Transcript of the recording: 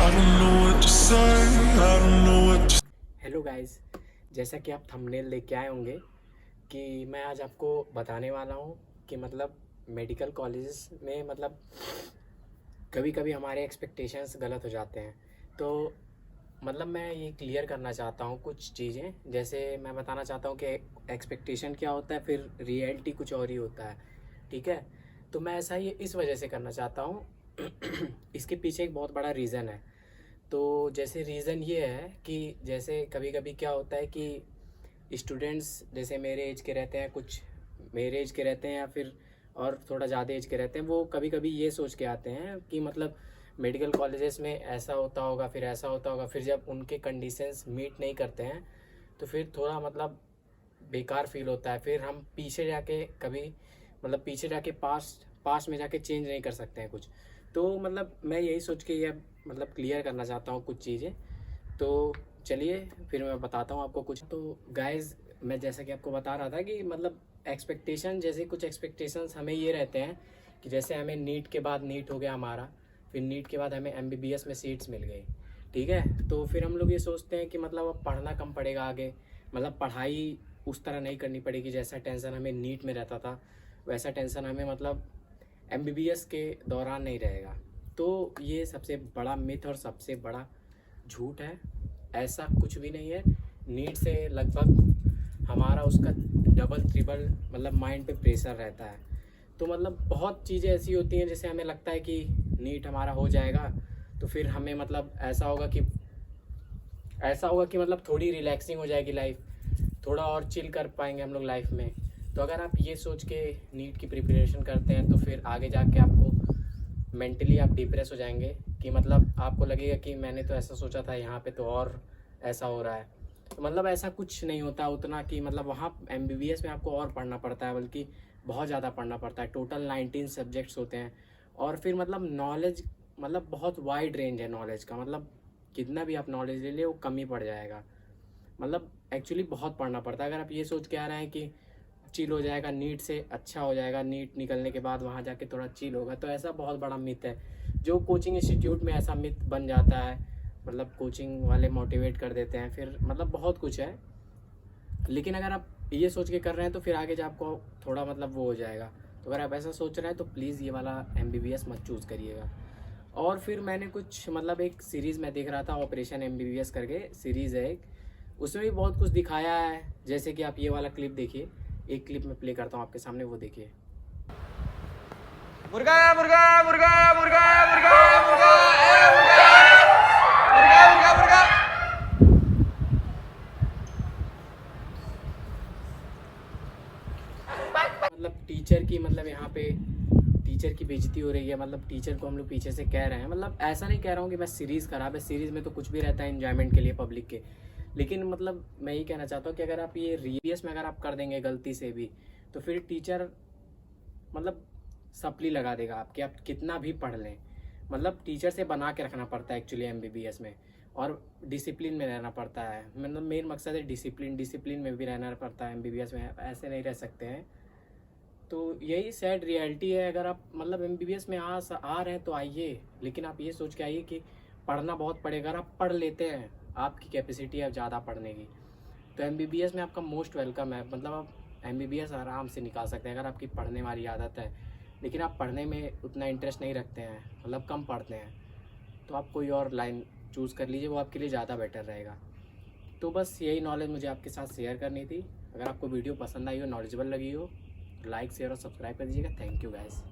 Hello guys, जैसा कि आप थंबनेल देख के आए होंगे कि मैं आज आपको बताने वाला हूँ कि मतलब मेडिकल कॉलेजेस में मतलब कभी कभी हमारे एक्सपेक्टेशंस गलत हो जाते हैं। तो मतलब मैं ये क्लियर करना चाहता हूँ कुछ चीज़ें। जैसे मैं बताना चाहता हूँ कि एक्सपेक्टेशन क्या होता है, फिर रियलिटी कुछ और ही होता है। ठीक है, तो मैं ऐसा ये इस वजह से करना चाहता हूँ इसके पीछे एक बहुत बड़ा रीज़न है। तो जैसे रीज़न ये है कि जैसे कभी कभी क्या होता है कि स्टूडेंट्स जैसे मेरे एज के रहते हैं, कुछ मेरे एज के रहते हैं या फिर और थोड़ा ज़्यादा एज के रहते हैं, वो कभी कभी ये सोच के आते हैं कि मतलब मेडिकल कॉलेजेस में ऐसा होता होगा, फिर ऐसा होता होगा। फिर जब उनके कंडीशंस मीट नहीं करते हैं तो फिर थोड़ा मतलब बेकार फील होता है। फिर हम पीछे जाके कभी मतलब पीछे जाके पास्ट पास्ट में जाके चेंज नहीं कर सकते हैं कुछ। तो मतलब मैं यही सोच के ये मतलब क्लियर करना चाहता हूँ कुछ चीज़ें। तो चलिए फिर मैं बताता हूँ आपको कुछ। तो गाइस, मैं जैसा कि आपको बता रहा था कि मतलब एक्सपेक्टेशन, जैसे कुछ एक्सपेक्टेशंस हमें ये रहते हैं कि जैसे हमें नीट के बाद नीट हो गया हमारा, फिर नीट के बाद हमें एमबीबीएस में सीट्स मिल गई। ठीक है, तो फिर हम लोग ये सोचते हैं कि मतलब अब पढ़ना कम पड़ेगा आगे, मतलब पढ़ाई उस तरह नहीं करनी पड़ेगी। जैसा टेंशन हमें नीट में रहता था वैसा टेंशन हमें मतलब एमबीबीएस के दौरान नहीं रहेगा। तो ये सबसे बड़ा मिथ और सबसे बड़ा झूठ है। ऐसा कुछ भी नहीं है। नीट से लगभग हमारा उसका डबल ट्रिपल मतलब माइंड पे प्रेशर रहता है। तो मतलब बहुत चीज़ें ऐसी होती हैं जैसे हमें लगता है कि नीट हमारा हो जाएगा तो फिर हमें मतलब ऐसा होगा कि मतलब थोड़ी रिलैक्सिंग हो जाएगी लाइफ, थोड़ा और चिल कर पाएंगे हम लोग लाइफ में। तो अगर आप ये सोच के नीट की प्रिपरेशन करते हैं तो फिर आगे जाके आपको मेंटली आप डिप्रेस हो जाएंगे कि मतलब आपको लगेगा कि मैंने तो ऐसा सोचा था, यहाँ पे तो और ऐसा हो रहा है। तो मतलब ऐसा कुछ नहीं होता उतना कि मतलब वहाँ एमबीबीएस में आपको और पढ़ना पड़ता है, बल्कि बहुत ज़्यादा पढ़ना पड़ता है। टोटल 19 सब्जेक्ट्स होते हैं और फिर मतलब नॉलेज मतलब बहुत वाइड रेंज है नॉलेज का। मतलब कितना भी आप नॉलेज ले ले वो कम ही पड़ जाएगा। मतलब एक्चुअली बहुत पढ़ना पड़ता है। अगर आप ये सोच के आ रहे हैं कि चिल हो जाएगा, नीट से अच्छा हो जाएगा, नीट निकलने के बाद वहाँ जाके थोड़ा चिल होगा, तो ऐसा बहुत बड़ा मिथ है जो कोचिंग इंस्टीट्यूट में ऐसा मिथ बन जाता है। मतलब कोचिंग वाले मोटिवेट कर देते हैं, फिर मतलब बहुत कुछ है। लेकिन अगर आप ये सोच के कर रहे हैं तो फिर आगे जा आपको थोड़ा मतलब वो हो जाएगा। तो अगर आप ऐसा सोच रहे हैं तो प्लीज़ ये वाला एमबीबीएस मत चूज़ करिएगा। और फिर मैंने कुछ मतलब एक सीरीज़ में देख रहा था, ऑपरेशन एमबीबीएस करके सीरीज़ है एक, उसमें भी बहुत कुछ दिखाया है। जैसे कि आप ये वाला क्लिप देखिए, एक क्लिप में प्ले करता हूँ आपके सामने, वो देखिए। मुर्गा मुर्गा मुर्गा मुर्गा मुर्गा मुर्गा ए मुर्गा मुर्गा मुर्गा मुर्गा। मतलब टीचर की मतलब यहाँ पे टीचर की बेइज्जती हो रही है, मतलब टीचर को हम लोग पीछे से कह रहे हैं। मतलब ऐसा नहीं कह रहा हूँ कि बस सीरीज़ खराब है, सीरीज़ में तो कुछ भी रहता है एंजॉयमेंट के लिए पब्लिक के। लेकिन मतलब मैं ये कहना चाहता हूँ कि अगर आप ये रियस में अगर आप कर देंगे गलती से भी तो फिर टीचर मतलब सप्ली लगा देगा आपकी, आप कितना भी पढ़ लें। मतलब टीचर से बना के रखना पड़ता है एक्चुअली एमबीबीएस में, और डिसिप्लिन में रहना पड़ता है। मतलब मेन मकसद है डिसिप्लिन, डिसिप्लिन में भी रहना पड़ता है एमबीबीएस में, ऐसे नहीं रह सकते हैं। तो यही सैड रियलिटी है। अगर आप मतलब एमबीबीएस में आ रहे हैं तो आइए, लेकिन आप ये सोच के आइए कि पढ़ना बहुत पड़ेगा। अगर आप पढ़ लेते हैं, आपकी कैपेसिटी है ज़्यादा पढ़ने की, तो एमबीबीएस में आपका मोस्ट वेलकम है। मतलब आप एमबीबीएस आराम से निकाल सकते हैं अगर आपकी पढ़ने वाली आदत है। लेकिन आप पढ़ने में उतना इंटरेस्ट नहीं रखते हैं, मतलब कम पढ़ते हैं, तो आप कोई और लाइन चूज़ कर लीजिए, वो आपके लिए ज़्यादा बेटर रहेगा। तो बस यही नॉलेज मुझे आपके साथ शेयर करनी थी। अगर आपको वीडियो पसंद आई हो, नॉलेजेबल लगी हो, लाइक शेयर और सब्सक्राइब कर दीजिएगा। Thank you guys.